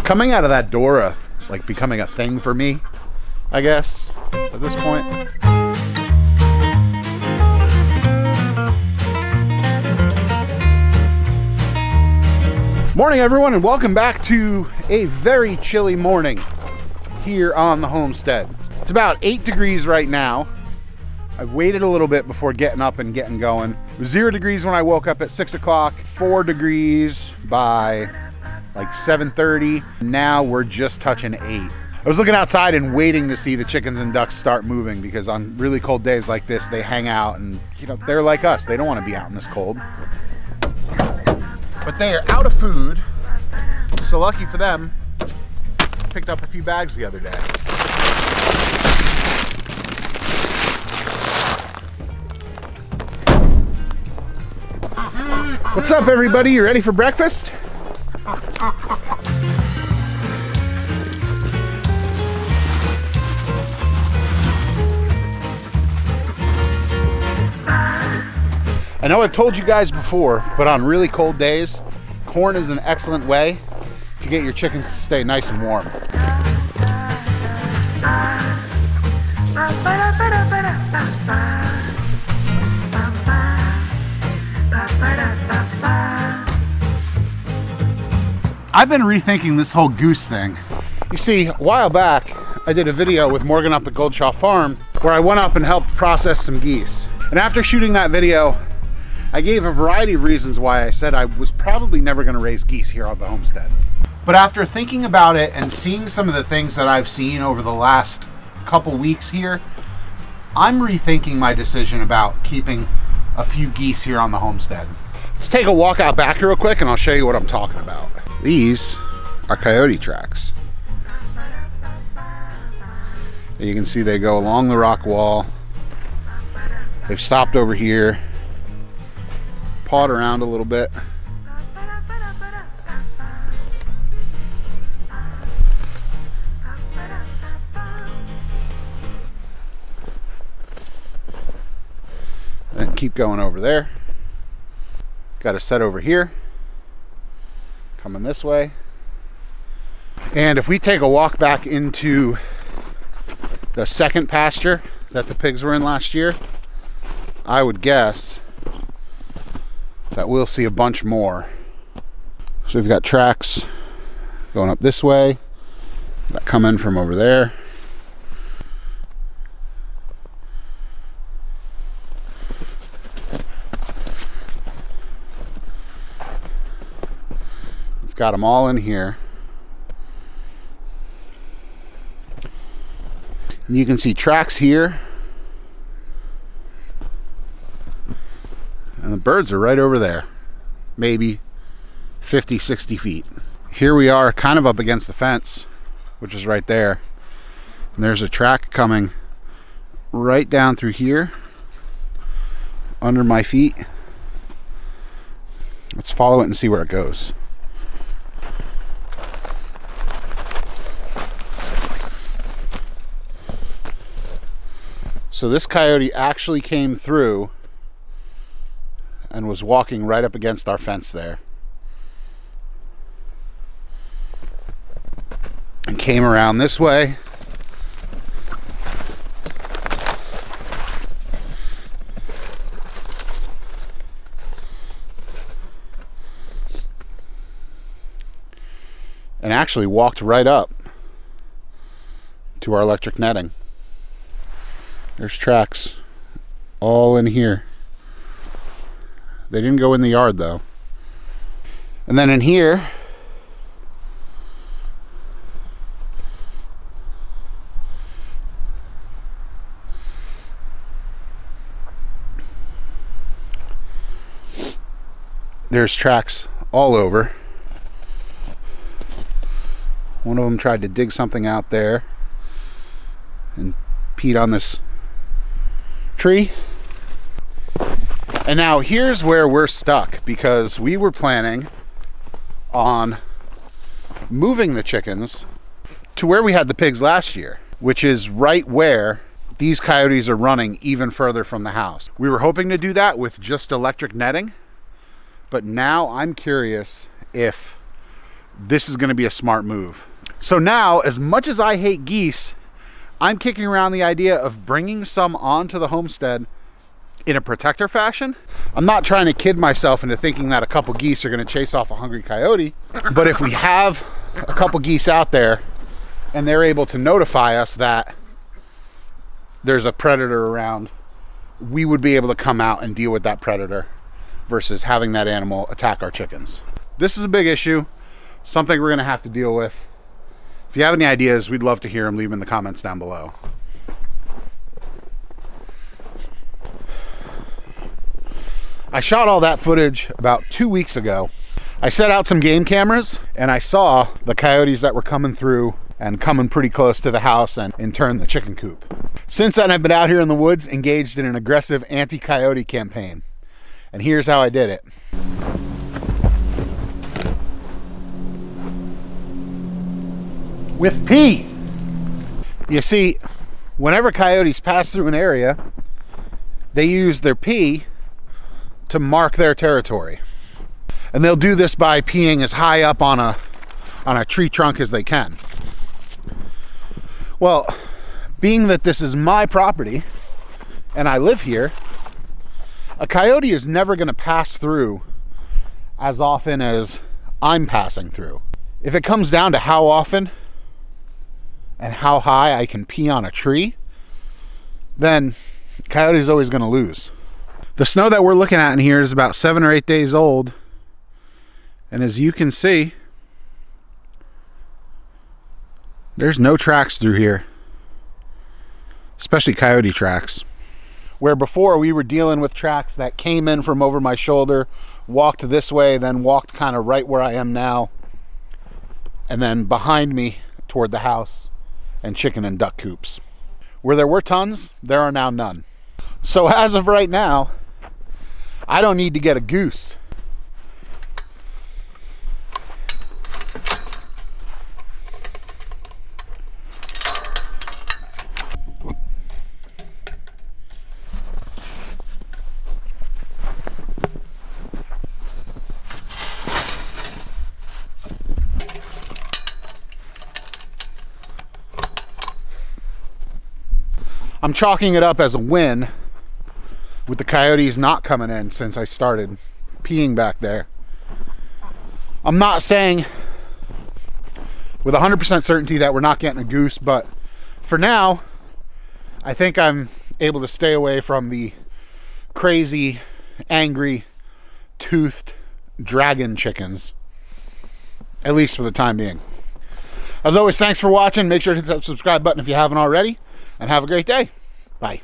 It's coming out of that door, like becoming a thing for me, I guess, at this point. Morning everyone, and welcome back to a very chilly morning here on the homestead. It's about 8 degrees right now. I've waited a little bit before getting up and getting going. It was 0 degrees when I woke up at 6 o'clock, 4 degrees by like 7:30. Now we're just touching 8. I was looking outside and waiting to see the chickens and ducks start moving, because on really cold days like this, they hang out and, you know, they're like us. They don't want to be out in this cold. But they are out of food, so lucky for them, picked up a few bags the other day. What's up everybody, you ready for breakfast? I know I've told you guys before, but on really cold days, corn is an excellent way to get your chickens to stay nice and warm. I've been rethinking this whole goose thing. You see, a while back, I did a video with Morgan up at Goldshaw Farm where I went up and helped process some geese. And after shooting that video, I gave a variety of reasons why I said I was probably never going to raise geese here on the homestead. But after thinking about it and seeing some of the things that I've seen over the last couple weeks here, I'm rethinking my decision about keeping a few geese here on the homestead. Let's take a walk out back real quick and I'll show you what I'm talking about. These are coyote tracks. And you can see they go along the rock wall. They've stopped over here, pawed around a little bit. Then keep going over there. Got a set over here, coming this way. And if we take a walk back into the second pasture that the pigs were in last year, I would guess that we'll see a bunch more. So we've got tracks going up this way that come in from over there. We've got them all in here. And you can see tracks here. And the birds are right over there, maybe 50, 60 feet. Here we are kind of up against the fence, which is right there. And there's a track coming right down through here, under my feet. Let's follow it and see where it goes. So this coyote actually came through and was walking right up against our fence there. And came around this way. And actually walked right up to our electric netting. There's tracks all in here. They didn't go in the yard though. And then in here, there's tracks all over. One of them tried to dig something out there and peed on this tree. And now here's where we're stuck, because we were planning on moving the chickens to where we had the pigs last year, which is right where these coyotes are running even further from the house. We were hoping to do that with just electric netting, but now I'm curious if this is gonna be a smart move. So now, as much as I hate geese, I'm kicking around the idea of bringing some onto the homestead in a protector fashion. I'm not trying to kid myself into thinking that a couple geese are gonna chase off a hungry coyote, but if we have a couple geese out there and they're able to notify us that there's a predator around, we would be able to come out and deal with that predator versus having that animal attack our chickens. This is a big issue, something we're gonna have to deal with. If you have any ideas, we'd love to hear them. Leave them in the comments down below. I shot all that footage about 2 weeks ago. I set out some game cameras and I saw the coyotes that were coming through and coming pretty close to the house and in turn the chicken coop. Since then, I've been out here in the woods engaged in an aggressive anti-coyote campaign. And here's how I did it. With pee. You see, whenever coyotes pass through an area, they use their pee to mark their territory. And they'll do this by peeing as high up on a tree trunk as they can. Well, being that this is my property and I live here, a coyote is never going to pass through as often as I'm passing through. If it comes down to how often and how high I can pee on a tree, then coyote is always going to lose. The snow that we're looking at in here is about 7 or 8 days old, and as you can see, there's no tracks through here, especially coyote tracks. Where before we were dealing with tracks that came in from over my shoulder, walked this way, then walked kind of right where I am now, and then behind me toward the house and chicken and duck coops. Where there were tons, there are now none. So as of right now, I don't need to get a goose. I'm chalking it up as a win with the coyotes not coming in since I started peeing back there. I'm not saying with 100% certainty that we're not getting a goose, but for now, I think I'm able to stay away from the crazy, angry, toothed dragon chickens, at least for the time being. As always, thanks for watching. Make sure to hit that subscribe button if you haven't already, and have a great day. Bye.